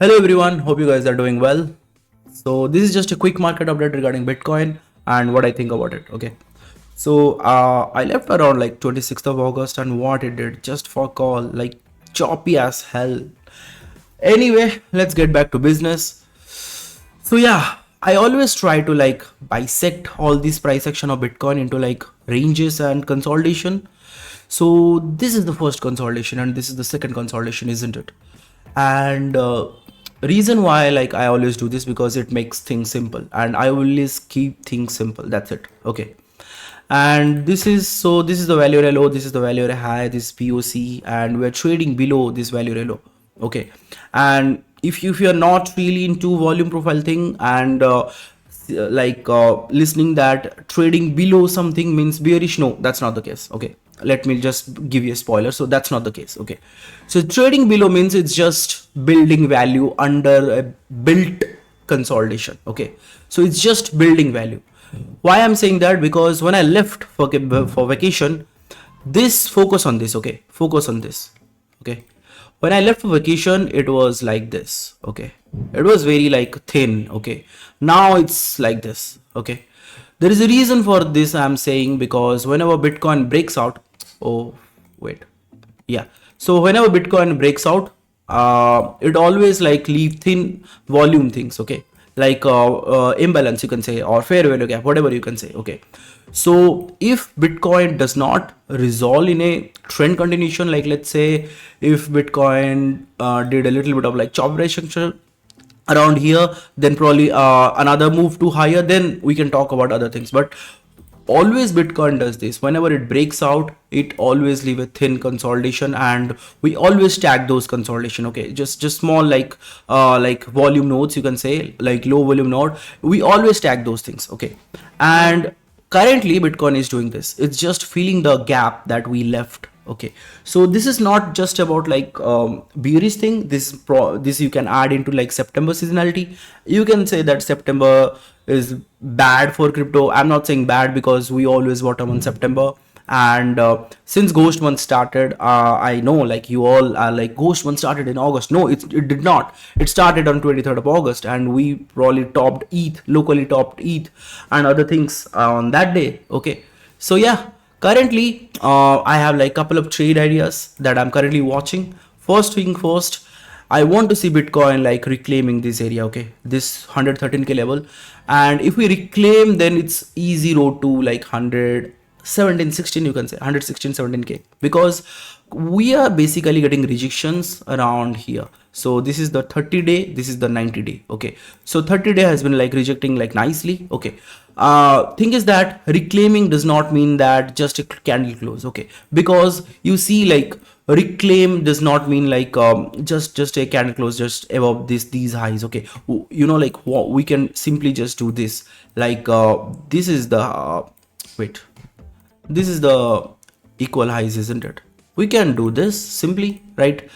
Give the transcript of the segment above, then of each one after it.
Hello everyone, hope you guys are doing well. So this is just a quick market update regarding Bitcoin and what I think about it. Okay. So I left around like 26th of August and what it did just for call like choppy as hell. Anyway, let's get back to business. So yeah, I always try to like bisect all these price action of Bitcoin into like ranges and consolidation. So this is the first consolidation and this is the second consolidation, isn't it? And reason why like I always do this because it makes things simple and I always keep things simple. That's it. Okay. And this is the value area low, this is the value area high, this is POC, and we're trading below this value area low. Okay. And if you're not really into volume profile thing and listening that trading below something means bearish, no, that's not the case. Okay, let me just give you a spoiler. So that's not the case. Okay, so trading below means it's just building value under a built consolidation. Okay, so it's just building value. Why I'm saying that? Because when I left for vacation, this focus on this. Okay, focus on this. Okay, when I left for vacation it was like this. Okay, it was very like thin. Okay, now it's like this. Okay, there is a reason for this I'm saying, because whenever Bitcoin breaks out, oh wait, yeah, so whenever Bitcoin breaks out, it always like leave thin volume things. Okay, like imbalance you can say, or fair value gap, whatever you can say. Okay, so if Bitcoin does not resolve in a trend continuation, like let's say if Bitcoin did a little bit of like chop structure around here, then probably another move to higher, then we can talk about other things. But always Bitcoin does this, whenever it breaks out it always leave a thin consolidation, and we always tag those consolidation. Okay, just small like volume nodes you can say, like low volume node, we always tag those things. Okay, and currently Bitcoin is doing this, it's just filling the gap that we left. Okay, so this is not just about like bearish thing. This you can add into like September seasonality. You can say that September is bad for crypto. I'm not saying bad because we always bottom on September. And since Ghost month started, I know like you all are like Ghost month started in August. No, it did not. It started on 23rd of August, and we probably topped ETH, locally topped ETH and other things on that day. Okay, so yeah, currently I have like couple of trade ideas that I'm currently watching. First thing first, I want to see Bitcoin like reclaiming this area. Okay, this 113k level, and if we reclaim, then it's easy road to like 117 16, you can say 116 17k, because we are basically getting rejections around here. So this is the 30-day, this is the 90-day. Okay, so 30-day has been like rejecting like nicely. Okay, thing is that reclaiming does not mean that just a candle close. Okay, because you see like reclaim does not mean like just a candle close just above these highs. Okay, you know, like we can simply just do this, like this is the wait, this is the equal highs, isn't it? We can do this simply, right?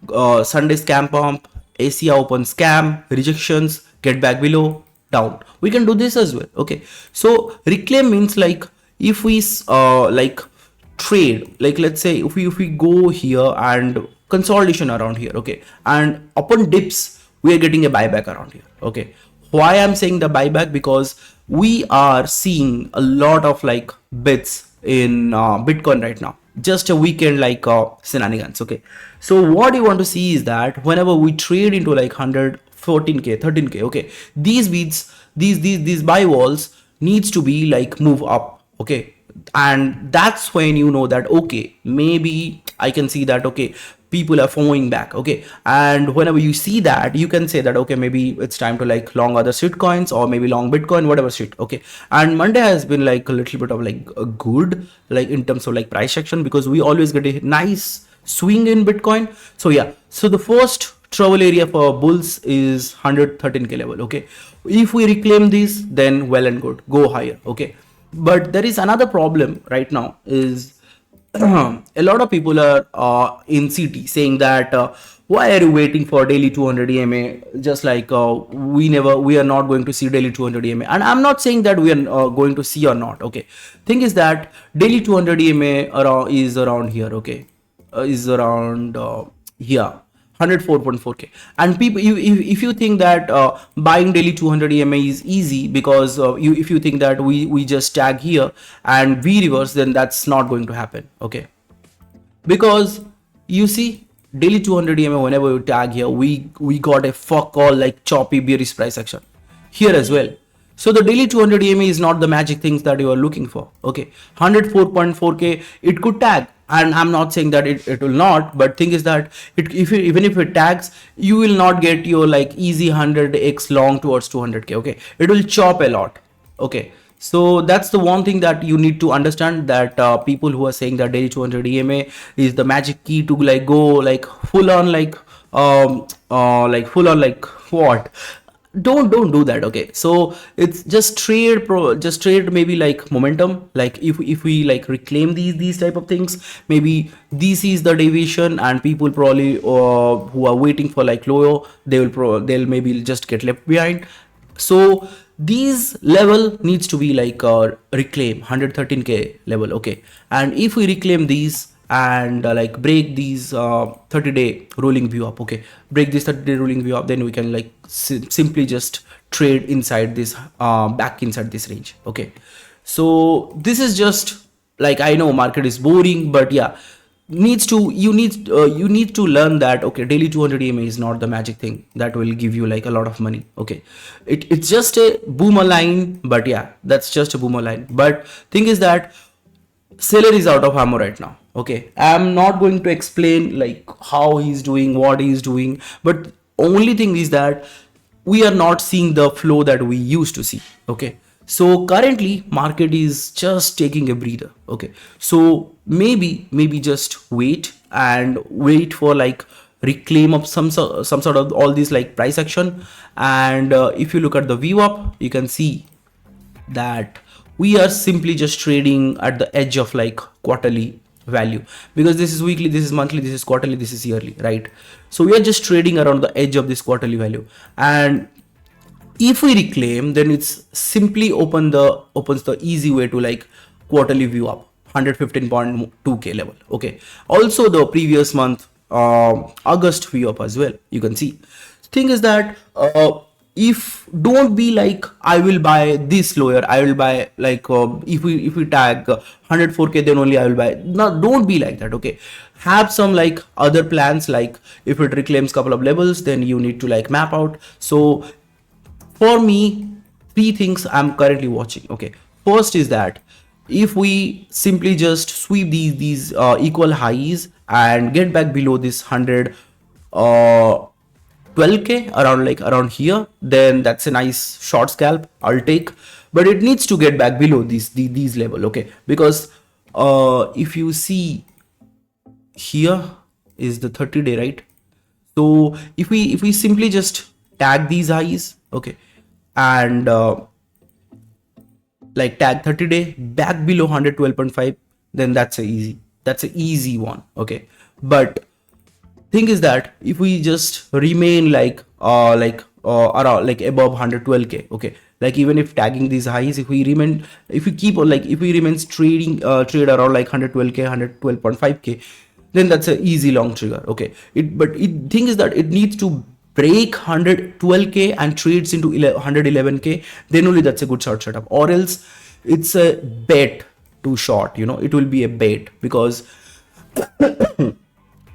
Sunday scam pump, Asia open scam, rejections, get back below, down. We can do this as well. Okay, so reclaim means like if we like trade, like let's say if we go here and consolidation around here. Okay, and upon dips we are getting a buyback around here. Okay, why I'm saying the buyback? Because we are seeing a lot of like bits in Bitcoin right now, just a weekend like shenanigans. Okay, so what you want to see is that whenever we trade into like 114k 13k, okay, these beats, these buy walls needs to be like move up. Okay, and that's when you know that okay, maybe I can see that okay, people are following back. Okay, and whenever you see that, you can say that okay, maybe it's time to like long other shit coins or maybe long Bitcoin, whatever shit. Okay, and Monday has been like a little bit of like a good, like in terms of like price action, because we always get a nice swing in Bitcoin. So yeah, so the first trouble area for bulls is 113k level. Okay, if we reclaim this, then well and good, go higher. Okay, but there is another problem right now is a lot of people are in CT saying that why are you waiting for daily 200 EMA, just like we are not going to see daily 200 EMA. And I'm not saying that we are going to see or not. Okay, thing is that daily 200 EMA is around here. Okay, is around here, 104.4k. And people, if you think that buying daily 200 EMA is easy because if you think that we just tag here and we reverse, then that's not going to happen. Okay, because you see daily 200 EMA, whenever you tag here, we got a fuck all like choppy bearish price action here as well. So the daily 200 EMA is not the magic things that you are looking for. Okay, 104.4k it could tag, and I'm not saying that it will not, but thing is that even if it tags, you will not get your like easy 100x long towards 200k. Okay, it will chop a lot. Okay, so that's the one thing that you need to understand, that people who are saying that daily 200 EMA is the magic key to like go like full on like full on like what, don't do that. Okay, so it's just trade maybe like momentum, like if we like reclaim these type of things, maybe this is the deviation, and people probably who are waiting for like lower, they'll maybe just get left behind. So these level needs to be like reclaim 113k level. Okay, and if we reclaim these and like break these 30-day rolling view up, okay, break this 30-day rolling view up, then we can like simply just trade inside this back inside this range. Okay, so this is just like, I know market is boring, but yeah, you need to learn that okay, daily 200 EMA is not the magic thing that will give you like a lot of money. Okay, it's just a boomer line, but yeah, that's just a boomer line. But thing is that seller is out of ammo right now. Okay, I'm not going to explain like how he's doing, what he's doing, but only thing is that we are not seeing the flow that we used to see. Okay, so currently market is just taking a breather. Okay, so maybe just wait for like reclaim of some sort of all these like price action. And if you look at the view up, you can see that we are simply just trading at the edge of like quarterly value, because this is weekly, this is monthly, this is quarterly, this is yearly, right? So we are just trading around the edge of this quarterly value, and if we reclaim, then it's simply opens the easy way to like quarterly view up 115.2k level. Okay, also the previous month August view up as well, you can see. Thing is that if don't be like I will buy this lower, I will buy like if we tag 104k, then only I will buy. No, don't be like that. Okay, have some like other plans, like if it reclaims couple of levels, then you need to like map out. So for me, 3 things I'm currently watching. Okay, first is that if we simply just sweep these equal highs and get back below this 12k around here, then that's a nice short scalp I'll take. But it needs to get back below these level. Okay, because if you see here is the 30-day, right? So if we simply just tag these highs, okay, and like tag 30-day back below 112.5, then that's a easy one. Okay, but thing is that if we just remain like around like above 112k, okay, like even if tagging these highs, if we remain trading trade around like 112k 112.5k, then that's an easy long trigger. Okay, thing is that it needs to break 112k and trades into 111k, then only that's a good short setup, or else it's a bet too short, it will be a bet, because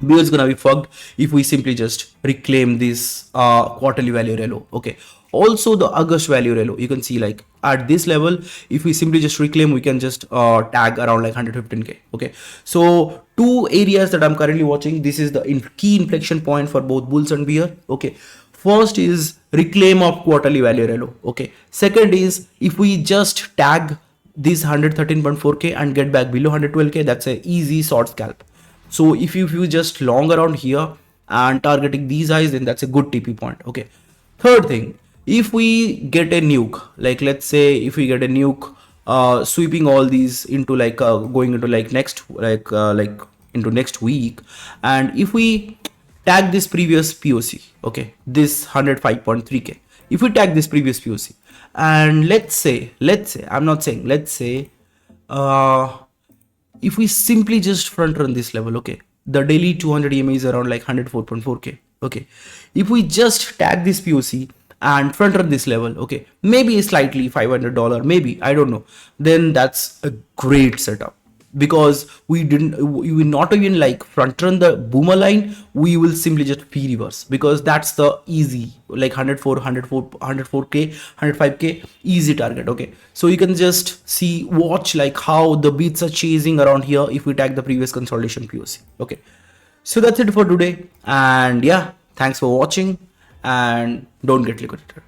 BO is gonna be fucked if we simply just reclaim this quarterly value relo. Okay, also the August value relo, you can see like at this level, if we simply just reclaim, we can just tag around like 115k. Okay, so 2 areas that I'm currently watching. This is the key inflection point for both bulls and bear. Okay, first is reclaim of quarterly value relo. Okay, second is if we just tag this 113.4k and get back below 112k, that's a easy short scalp. So if you just long around here and targeting these highs, then that's a good TP point. Okay, third thing, if we get a nuke, like let's say if we get a nuke sweeping all these into like going into like next into next week, and if we tag this previous POC, okay, this 105.3k, if we tag this previous POC, and let's say I'm not saying, let's say if we simply just front run this level, okay, the daily 200 EMA is around like 104.4k. Okay, if we just tag this POC and front run this level, okay, maybe slightly $500, maybe, I don't know, then that's a great setup, because we will not even like front run the boomer line, we will simply just p reverse, because that's the easy, like 104k 105k easy target. Okay, so you can just watch like how the beats are chasing around here if we tag the previous consolidation POC. Okay, so that's it for today, and yeah, thanks for watching, and don't get liquidated.